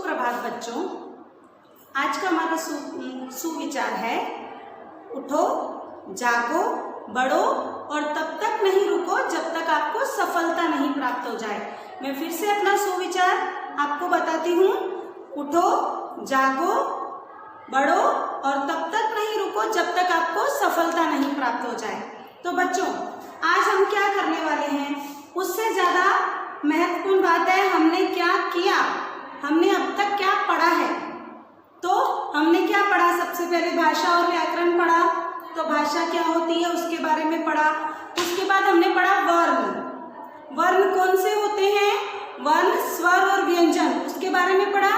सुप्रभात बच्चों। आज का हमारा सुविचार है, उठो, जागो, बढ़ो और तब तक नहीं रुको जब तक आपको सफलता नहीं प्राप्त हो जाए। मैं फिर से अपना सुविचार आपको बताती हूँ। उठो, जागो, बढ़ो और तब तक नहीं रुको जब तक आपको सफलता नहीं प्राप्त हो जाए। तो बच्चों, आज हम क्या करने वाले हैं, उससे ज़्यादा महत्वपूर्ण बात है हमने क्या किया, हमने अब तक क्या पढ़ा है। तो हमने क्या पढ़ा, सबसे पहले भाषा और व्याकरण पढ़ा, तो भाषा क्या होती है उसके बारे में पढ़ा। उसके बाद हमने पढ़ा वर्ण। वर्ण कौन से होते हैं, वर्ण, स्वर और व्यंजन, उसके बारे में पढ़ा।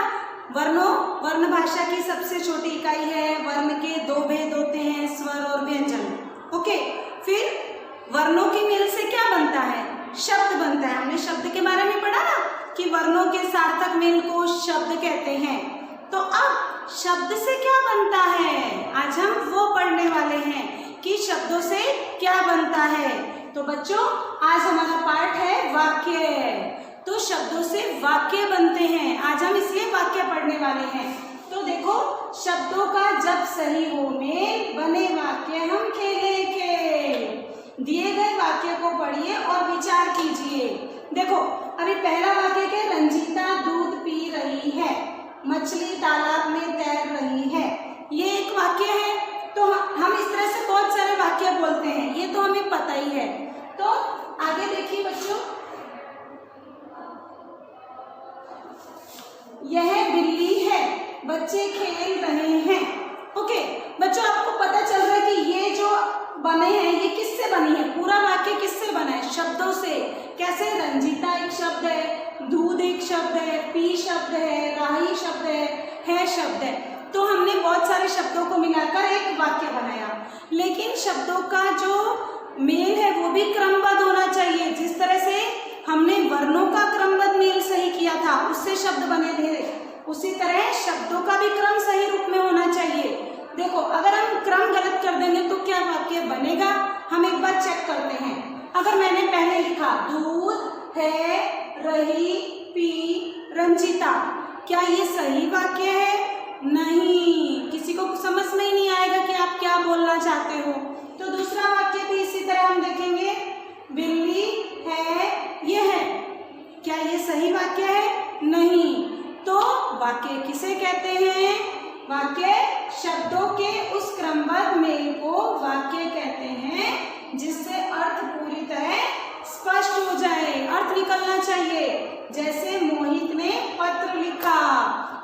वर्ण भाषा की सबसे छोटी इकाई है। वर्ण के दो भेद होते हैं, स्वर और व्यंजन। ओके, फिर वर्णों की मेल से क्या बनता है, शब्द बनता है। हमने शब्द के बारे में पढ़ा ना कि वर्णों के सार्थक मेल को शब्द कहते हैं। तो अब शब्द से क्या बनता है, आज हम वो पढ़ने वाले हैं कि शब्दों से क्या बनता है। तो बच्चों, आज हमारा पाठ है वाक्य। तो शब्दों से वाक्य बनते हैं, आज हम इसलिए वाक्य पढ़ने वाले हैं। तो देखो, शब्दों का जब सही हो मेल बने वाक्य हम खेले खेल। दिए गए वाक्य को पढ़िए और विचार कीजिए। देखो, अभी पहला वाक्य क्या, रंजीता दूध पी रही है, मछली तालाब में तैर रही है। ये एक वाक्य है। तो हम इस तरह से बहुत सारे वाक्य बोलते हैं, ये तो हमें पता ही है। तो आगे देखिए बच्चों, यह बिल्ली है, बच्चे खेल रहे हैं। ओके बच्चों, आपको पता चल रहा है कि ये जो बने हैं ये किससे बनी है, पूरा वाक्य किससे बना है, शब्दों से। कैसे, रंजीता एक शब्द है, दूध एक शब्द है, पी शब्द है, राही शब्द है शब्द है। तो हमने बहुत सारे शब्दों को मिलाकर एक वाक्य बनाया। लेकिन शब्दों का जो मेल है वो भी क्रमबद्ध होना चाहिए। जिस तरह से हमने वर्णों का क्रमबद्ध मेल सही किया था, उससे शब्द बने थे, उसी तरह शब्दों का भी क्रम सही रूप में होना चाहिए। देखो, अगर हम क्रम गलत कर देंगे तो क्या वाक्य बनेगा, हम एक बार चेक करते हैं। अगर मैंने पहले लिखा दूध है रही पी रंजीता, क्या ये सही वाक्य है? नहीं, किसी को समझ में ही नहीं आएगा कि आप क्या बोलना चाहते हो। तो दूसरा वाक्य भी इसी तरह हम देखेंगे, बिल्ली है ये है, क्या ये सही वाक्य है? नहीं। तो वाक्य किसे कहते हैं, वाक्य शब्दों के उस क्रमबद्ध मेल को वाक्य कहते हैं, जिससे अर्थ पूरी तरह स्पष्ट हो जाए, अर्थ निकलना चाहिए। जैसे मोहित ने पत्र लिखा।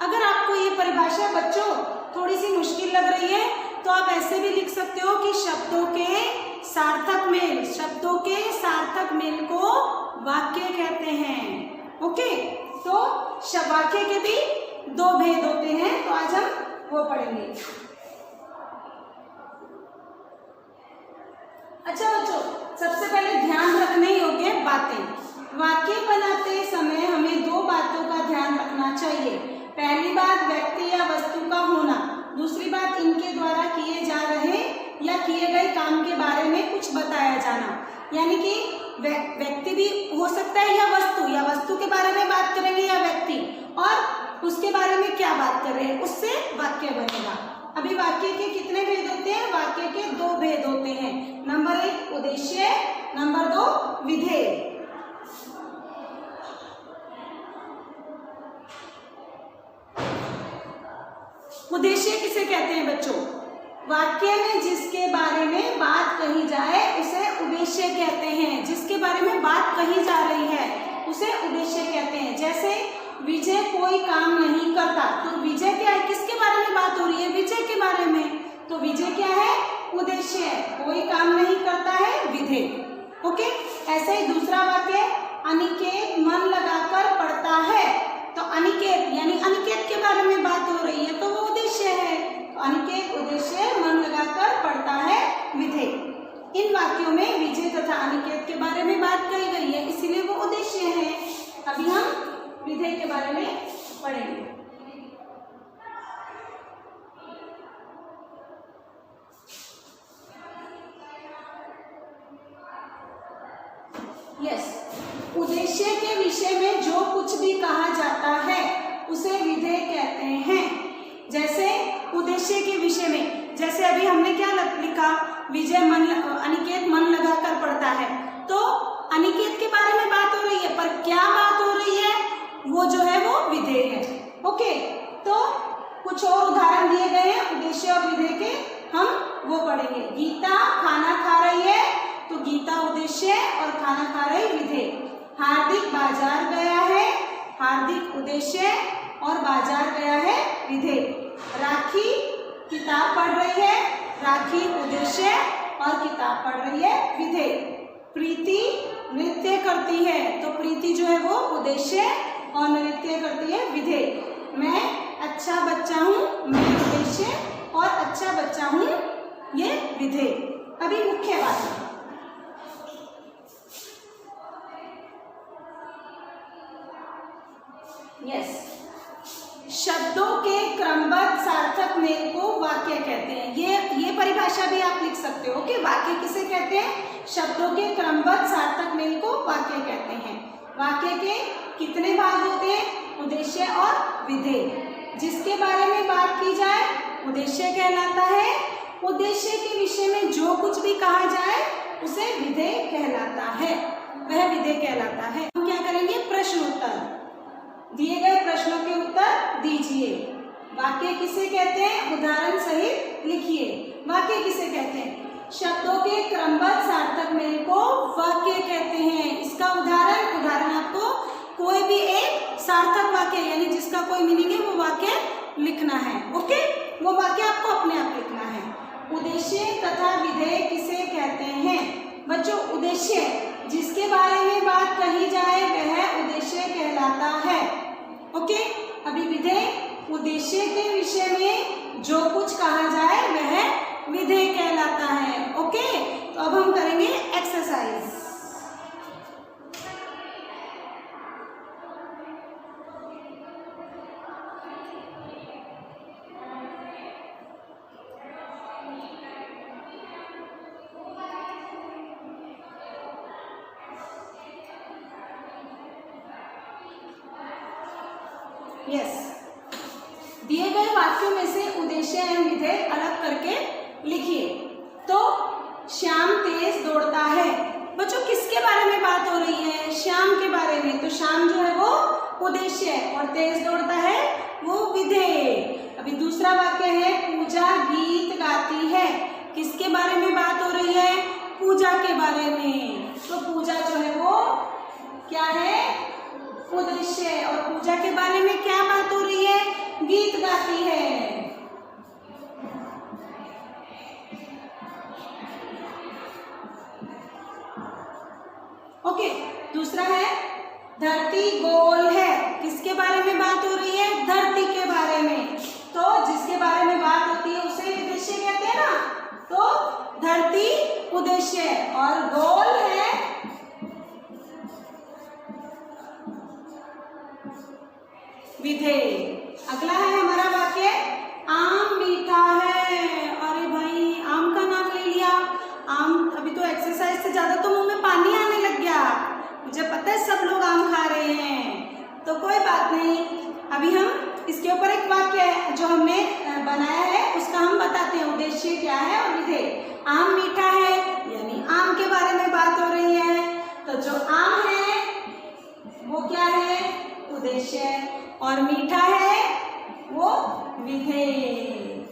अगर आपको ये परिभाषा बच्चों थोड़ी सी मुश्किल लग रही है तो आप ऐसे भी लिख सकते हो कि शब्दों के सार्थक मेल को वाक्य कहते हैं। ओके, तो वाक्य के भी दो भेद होते हैं, तो आज हम वो पढ़ेंगे। अच्छा बच्चों, सबसे पहले ध्यान रखने योग्य बातें। वाक्य बनाते समय हमें दो बातों का ध्यान रखना चाहिए। पहली बात, व्यक्ति या वस्तु का होना। दूसरी बात, इनके द्वारा किए जा रहे या किए गए काम के बारे में कुछ बताया जाना। यानी कि व्यक्ति भी हो सकता है या वस्तु के बारे में बात करेंगे या व्यक्ति, और उसके बारे में क्या बात कर रहे हैं, उससे वाक्य बनेगा। अभी वाक्य के कितने भेद होते हैं, वाक्य के दो भेद होते हैं। नंबर 1 उद्देश्य, नंबर 2 विधेय। उद्देश्य किसे कहते हैं बच्चों, वाक्य में जिसके बारे में बात कही जाए उसे उद्देश्य कहते हैं। जिसके बारे में बात कही जा रही है उसे उद्देश्य कहते हैं। जैसे विजय कोई काम नहीं करता, तो विजय क्या है, किसके बारे में बात हो रही है, विजय के बारे में, तो विजय क्या है, उद्देश्य है। कोई काम नहीं करता है, विधेय। ओके, ऐसे ही दूसरा वाक्य, अनिकेत मन लगाकर पढ़ता है, तो अनिकेत यानी अनिकेत के बारे में बात हो रही है, तो वो उद्देश्य है। तो अनिकेत उद्देश्य, मन लगाकर पढ़ता है विधेय। इन वाक्यों में विजय तथा अनिकेत के बारे में बात कही गई है, इसीलिए वो उद्देश्य है। अभी हम विधेय के बारे में पढ़ेंगे। उद्देश्य के विषय में जो कुछ भी कहा जाता है उसे विधेय कहते हैं। जैसे उद्देश्य के विषय में, जैसे अभी हमने क्या लिखा, विजय अनिकेत मन लगाकर पढ़ता है, तो अनिकेत के बारे में बात हो रही है, पर क्या बात हो रही है, वो जो है वो विधेय है। ओके, तो कुछ और उदाहरण दिए गए हैं उद्देश्य और विधेय के, हम वो पढ़ेंगे। गीता खाना खा रही है, तो गीता उद्देश्य और खाना खा रही विधेय। हार्दिक बाजार गया है, हार्दिक उद्देश्य और बाजार गया है विधेय। राखी किताब पढ़ रही है, राखी उद्देश्य और किताब पढ़ रही है विधेय। प्रीति नृत्य करती है, तो प्रीति जो है वो उद्देश्य और नृत्य करती है विधेय। मैं अच्छा बच्चा हूँ, मैं उद्देश्य और अच्छा बच्चा हूँ ये विधेय। अभी मुख्य बात, यस, शब्दों के क्रमबद्ध सार्थक मेल को वाक्य कहते हैं। ये परिभाषा भी आप लिख सकते हो कि वाक्य किसे कहते हैं, शब्दों के क्रमबद्ध सार्थक मेल को वाक्य कहते हैं। वाक्य के कितने भाग होते हैं, उद्देश्य और विधेय। जिसके बारे में बात की जाए उद्देश्य कहलाता है, उद्देश्य के विषय में जो कुछ भी कहा जाए उसे विधेय कहलाता है, वह विधेय कहलाता है। हम क्या करेंगे, प्रश्न उत्तर, दिए गए प्रश्नों के उत्तर दीजिए। वाक्य किसे कहते हैं, उदाहरण सहित लिखिए। वाक्य किसे कहते हैं, शब्दों के क्रमबद्ध सार्थक मेल को वाक्य कहते हैं। इसका उदाहरण आपको कोई भी एक सार्थक वाक्य यानी जिसका कोई मीनिंग है वो वाक्य लिखना है। ओके, वो वाक्य आपको अपने आप लिखना है। उद्देश्य तथा विधेय किसे कहते हैं बच्चों, उद्देश्य जिसके बारे में बात कही जाए वह उद्देश्य कहलाता है। ओके, अभी विधेय उद्देश्य के विषय में जो कुछ कहा जाए वह विधेय कहलाता है। ओके, तो अब हम करेंगे एक्सरसाइज। यस, दिए गए वाक्यों में से उद्देश्य एवं विधेय अलग करके लिखिए। तो श्याम तेज दौड़ता है, बच्चों किसके बारे में बात हो रही है, श्याम के बारे में। तो श्याम जो है वो उद्देश्य है और तेज दौड़ता है वो विधेय। अभी दूसरा वाक्य है पूजा गीत गाती है, किसके बारे में बात हो रही है, पूजा के बारे में। तो पूजा जो है वो क्या है, उद्देश्य, और पूजा के बारे में क्या बात हो रही है, गीत गाती है। ओके, दूसरा है धरती गोल है, किसके बारे में बात हो रही है, धरती के बारे में। तो जिसके बारे में बात होती है उसे उद्देश्य कहते हैं ना, तो धरती उद्देश्य और गोल है विधेय। अगला है हमारा वाक्य आम मीठा है। अरे भाई, आम का नाम ले लिया, आम, अभी तो एक्सरसाइज से ज्यादा तो मुंह में पानी आने लग गया। मुझे पता है सब लोग आम खा रहे हैं, तो कोई बात नहीं। अभी हम इसके ऊपर एक वाक्य है जो हमने बनाया है, उसका हम बताते हैं उद्देश्य क्या है और विधेय। आम मीठा है यानी आम के बारे में बात हो रही है, तो जो आम है वो क्या है, उद्देश्य, और मीठा है वो विधेय।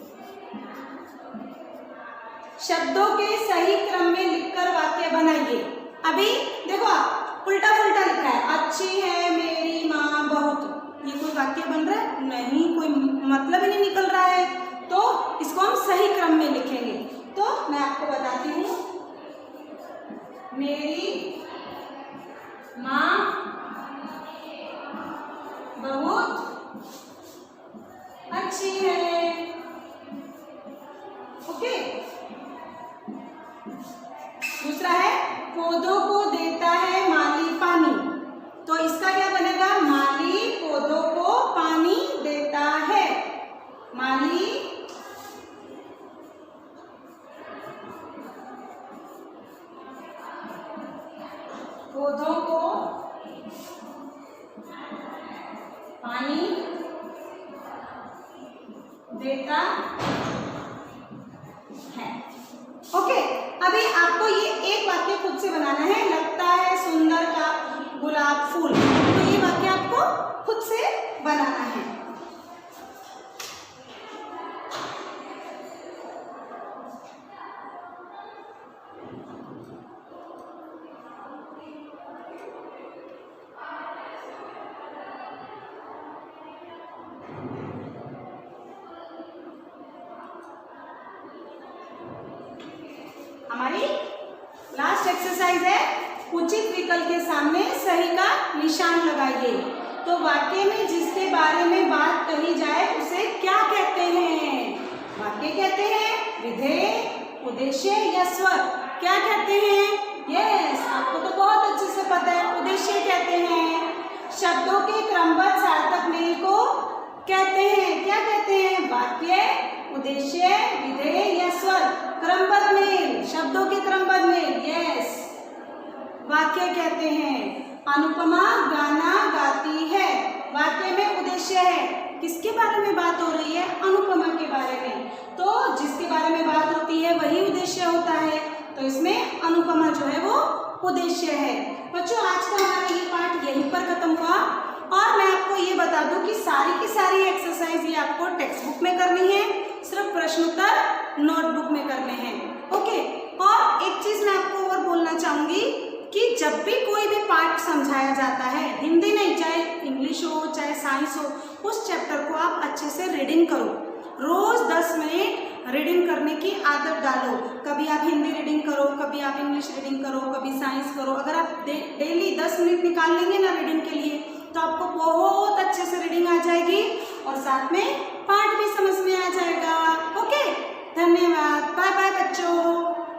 शब्दों के सही क्रम में लिखकर वाक्य बनाइए। अभी देखो आप उल्टा पुल्टा लिखा है, अच्छी है मेरी माँ बहुत, ये कोई वाक्य बन रहा है नहीं, कोई मतलब ही नहीं निकल रहा है। तो इसको हम सही क्रम में लिखेंगे। तो मैं आपको बताती हूँ, मेरी माँ बहुत अच्छी है। ओके, दूसरा है पौधों को देता है माली पानी, तो इसका क्या बनेगा, माली पौधों को पानी देता है। माली पौधों को पानी देता है। ओके, अभी आपको ये एक वाक्य खुद से बनाना है। लगता है सुंदर का गुलाब फूल, तो ये वाक्य आपको खुद से बनाना है। हमारी लास्ट एक्सरसाइज है, उचित विकल्प के सामने सही का निशान लगाइए। तो वाक्य में जिसके बारे में बात कही जाए उसे क्या कहते हैं? वाक्य कहते हैं विधेय, उद्देश्य या स्वर। क्या कहते हैं? यस, आपको तो बहुत अच्छे से पता है, उद्देश्य कहते हैं। शब्दों के क्रमबद्ध सार्थक मेल को कहते हैं, क्या कहते हैं? वाक्य, उद्देश्य, विधेय या स्वर, क्रमबद्ध मेल, शब्दों के क्रमबद्ध मेल, यस, वाक्य कहते हैं। अनुपमा गाना गाती है, वाक्य में उद्देश्य है, किसके बारे में बात हो रही है? अनुपमा के बारे में। तो जिसके बारे में बात होती है वही उद्देश्य होता है, तो इसमें अनुपमा जो है वो उद्देश्य है। बच्चों, आज का हमारा ये पाठ यहीं पर खत्म हुआ। और मैं आपको ये बता दूं कि सारी की सारी एक्सरसाइज ये आपको टेक्स्ट बुक में करनी है, सिर्फ प्रश्न उत्तर नोटबुक में करने हैं। ओके, और एक चीज मैं आपको और बोलना चाहूंगी कि जब भी कोई भी पाठ समझाया जाता है, हिंदी नहीं, चाहे इंग्लिश हो चाहे साइंस हो, उस चैप्टर को आप अच्छे से रीडिंग करो। रोज 10 मिनट रीडिंग करने की आदत डालो। कभी आप हिंदी रीडिंग करो, कभी आप इंग्लिश रीडिंग करो, कभी साइंस करो। अगर आप डेली 10 मिनट निकाल लेंगे ना रीडिंग के लिए, तो आपको बहुत अच्छे से रीडिंग आ जाएगी और साथ में पाठ भी समझ में आ जाएगा। ओके, धन्यवाद, बाय बाय बच्चों।